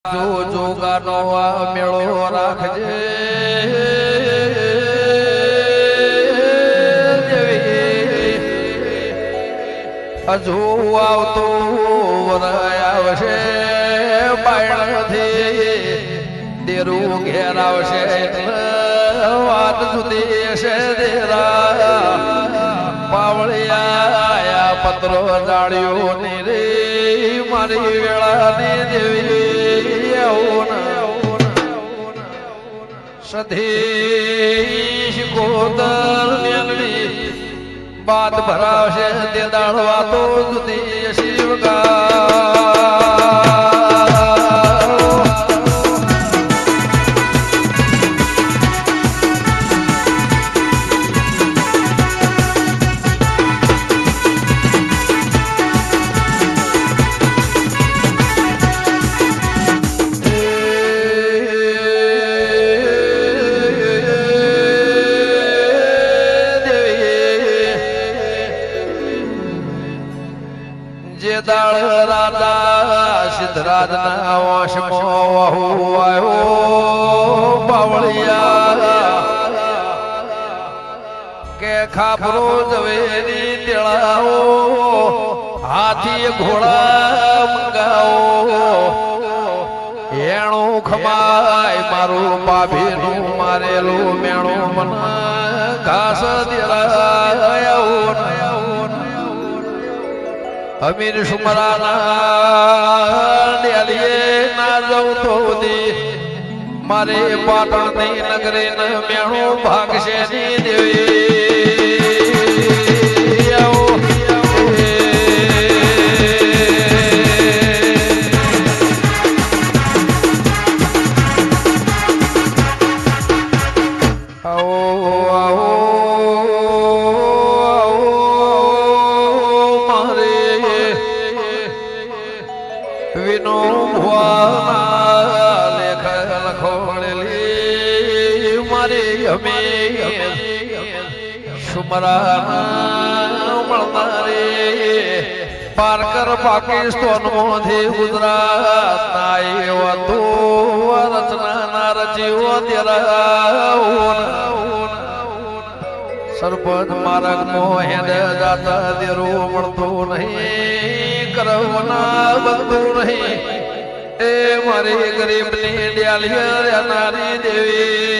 જો જોગાનો આ મેળો રાખજે હજુ આવતો વરાય આવશે બાયણથી દેરું ઘેર આવશે વાત જુદી છે દેરા પાવળિયા પત્રો જાળ્યો ની રે મારી વેળાની દેવી સધીશ કોતર મેલડી બાત ભરાવશે તે દાળવા તો જુદી શિવગા દાળ રાજા સિદ્ધરાજ ના વશમાં વહુ આવ્યો બાવળિયા કે ખાપરો ઝવેરી તેળાવો હાથી ઘોડા મંગાવો એણું ખમાય મારું ભાભીનું મારેલું મેણું મન ઘાસ દેરાયો અમીર સુમરાના ડેલીએ ના જવું તો મારે પાટણ ની નગરે ન મેણું ભાગશે ની દેવી વિનો ભુવાના લેખ લખોડેલી મારી અમે સુમરાના મળનારે પારકર પાકિસ્તાન માંથી ગુજરાત ના એવા તો રચના ના રચીઓ તેરા સરપંચ માર્ગ મોહેદ જાતા દેરો મળતો નહીં કરવના બધું નહીં એ મારી ગરીબ ની ડ્યાલી નારી દેવી